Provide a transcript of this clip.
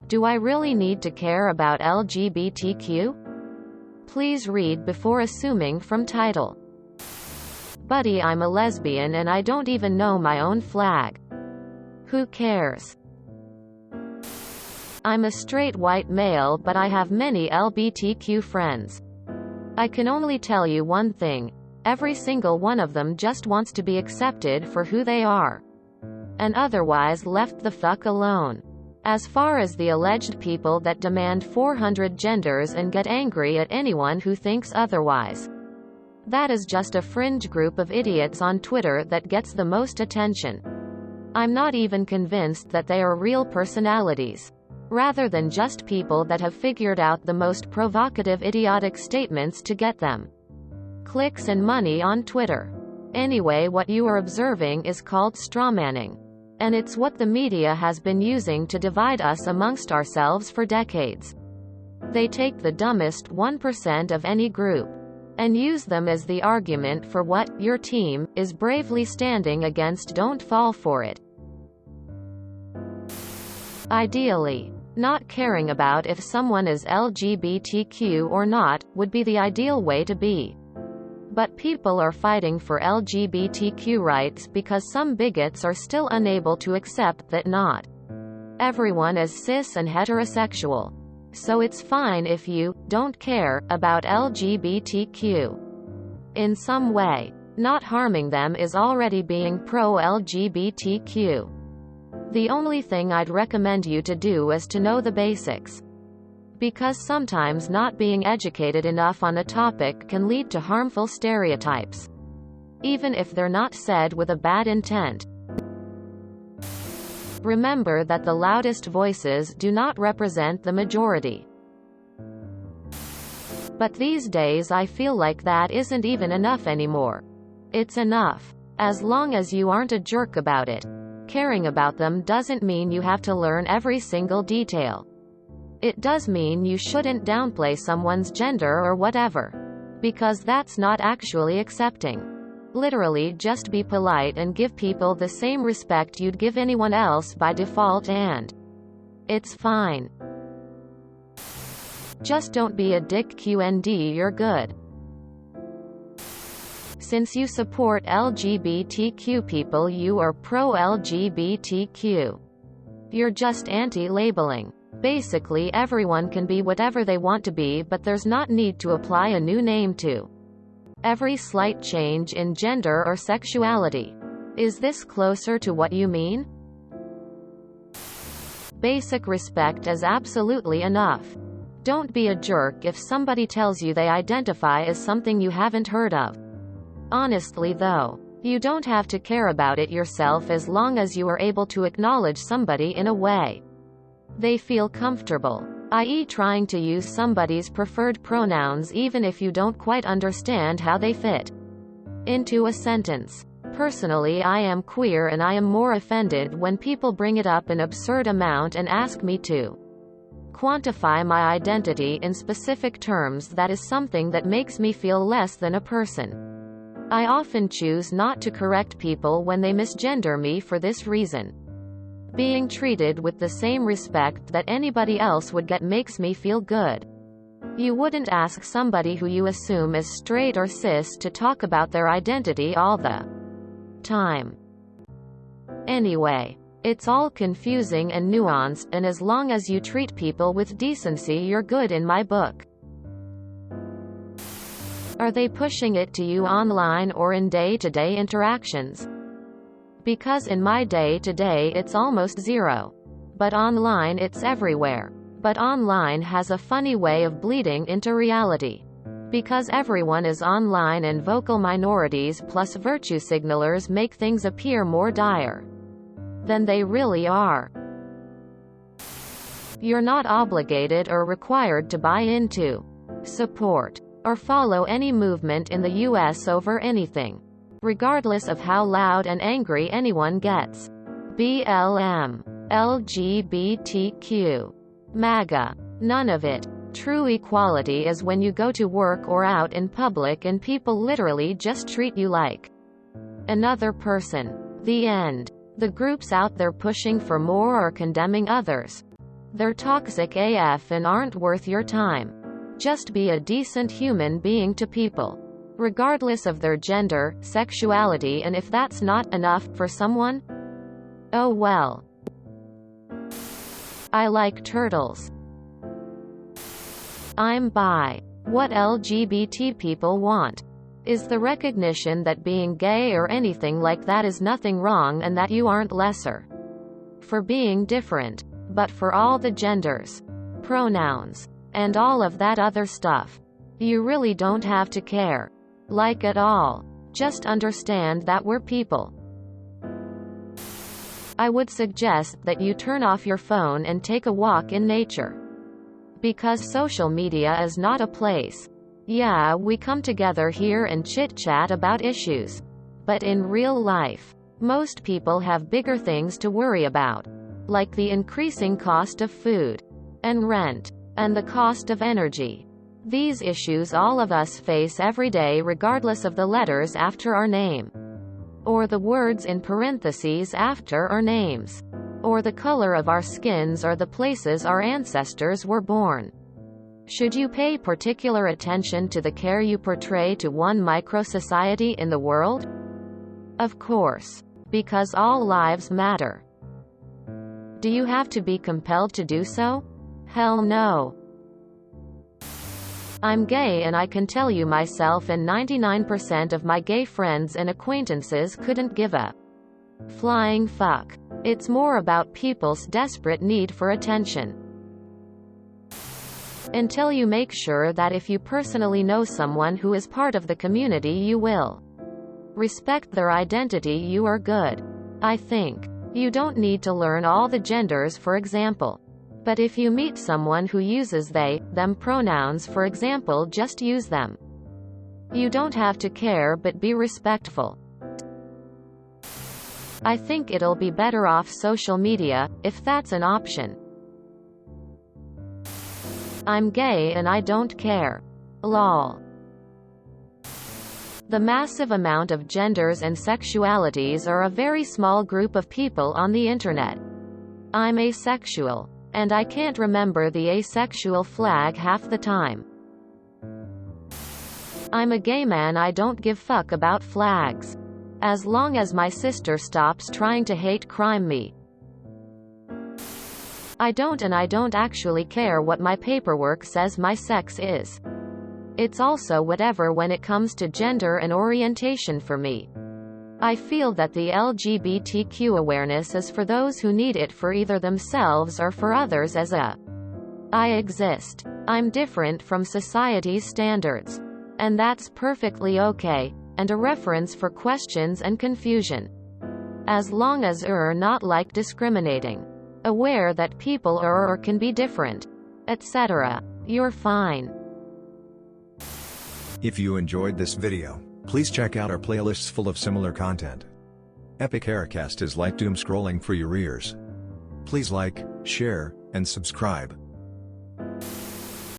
Do I really need to care about LGBTQ? Please read before assuming from title. Buddy, I'm a lesbian and I don't even know my own flag. Who cares? I'm a straight white male, but I have many LGBTQ friends. I can only tell you one thing. Every single one of them just wants to be accepted for who they are. And otherwise left the fuck alone. As far as the alleged people that demand 400 genders and get angry at anyone who thinks otherwise. That is just a fringe group of idiots on Twitter that gets the most attention. I'm not even convinced that they are real personalities. Rather than just people that have figured out the most provocative idiotic statements to get them clicks and money on Twitter. Anyway, what you are observing is called strawmanning. And it's what the media has been using to divide us amongst ourselves for decades. They take the dumbest 1% of any group and use them as the argument for what your team is bravely standing against. Don't fall for it. Ideally, not caring about if someone is LGBTQ or not would be the ideal way to be. But people are fighting for LGBTQ rights because some bigots are still unable to accept that not everyone is cis and heterosexual. So it's fine if you don't care about LGBTQ in some way. Not harming them is already being pro-LGBTQ. The only thing I'd recommend you to do is to know the basics. Because sometimes not being educated enough on a topic can lead to harmful stereotypes, even if they're not said with a bad intent. Remember that the loudest voices do not represent the majority. But these days I feel like that isn't even enough anymore. It's enough. As long as you aren't a jerk about it. Caring about them doesn't mean you have to learn every single detail. It does mean you shouldn't downplay someone's gender or whatever. Because that's not actually accepting. Literally just be polite and give people the same respect you'd give anyone else by default, and it's fine. Just don't be a dick. QND, you're good. Since you support LGBTQ people, you are pro-LGBTQ. You're just anti-labeling. Basically everyone can be whatever they want to be, but there's not need to apply a new name to every slight change in gender or sexuality. Is this closer to what you mean? Basic respect is absolutely enough. Don't be a jerk if somebody tells you they identify as something you haven't heard of. Honestly though, you don't have to care about it yourself as long as you are able to acknowledge somebody in a way they feel comfortable, i.e. trying to use somebody's preferred pronouns even if you don't quite understand how they fit into a sentence. Personally, I am queer and I am more offended when people bring it up an absurd amount and ask me to quantify my identity in specific terms. That is something that makes me feel less than a person. I often choose not to correct people when they misgender me for this reason. Being treated with the same respect that anybody else would get makes me feel good. You wouldn't ask somebody who you assume is straight or cis to talk about their identity all the time. Anyway, it's all confusing and nuanced, and as long as you treat people with decency, you're good in my book. Are they pushing it to you online or in day-to-day interactions? Because in my day-to-day it's almost zero. But online it's everywhere. But online has a funny way of bleeding into reality. Because everyone is online and vocal minorities plus virtue signalers make things appear more dire than they really are. You're not obligated or required to buy into, support, or follow any movement in the US over anything, regardless of how loud and angry anyone gets. BLM, LGBTQ, MAGA, none of it. True equality is when you go to work or out in public and people literally just treat you like another person. The end. The groups out there pushing for more or condemning others They're toxic AF and aren't worth your time. Just be a decent human being to people, regardless of their gender, sexuality, and if that's not enough for someone, oh well. I like turtles. I'm bi. What LGBT people want is the recognition that being gay or anything like that is nothing wrong and that you aren't lesser for being different. But for all the genders, pronouns, and all of that other stuff, you really don't have to care. Like at all. Just understand that we're people. I would suggest that you turn off your phone and take a walk in nature. Because social media is not a place. Yeah, we come together here and chit-chat about issues. But in real life, most people have bigger things to worry about. Like the increasing cost of food, and rent, and the cost of energy. These issues all of us face every day regardless of the letters after our name. Or the words in parentheses after our names. Or the color of our skins or the places our ancestors were born. Should you pay particular attention to the care you portray to one micro-society in the world? Of course. Because all lives matter. Do you have to be compelled to do so? Hell no. I'm gay and I can tell you myself and 99% of my gay friends and acquaintances couldn't give a flying fuck. It's more about people's desperate need for attention. Until you make sure that if you personally know someone who is part of the community you will respect their identity, you are good. I think. You don't need to learn all the genders, for example. But if you meet someone who uses they, them pronouns, for example, just use them. You don't have to care, but be respectful. I think it'll be better off social media, if that's an option. I'm gay and I don't care. Lol. The massive amount of genders and sexualities are a very small group of people on the internet. I'm asexual. And I can't remember the asexual flag half the time. I'm a gay man, I don't give fuck about flags. As long as my sister stops trying to hate crime me. I don't actually care what my paperwork says my sex is. It's also whatever when it comes to gender and orientation for me. I feel that the LGBTQ awareness is for those who need it for either themselves or for others as a I exist. I'm different from society's standards. And that's perfectly okay, and a reference for questions and confusion. As long as you're not like discriminating. Aware that people are or can be different, etc. You're fine. If you enjoyed this video, please check out our playlists full of similar content. Epic Haircast is like doom scrolling for your ears. Please like, share, and subscribe.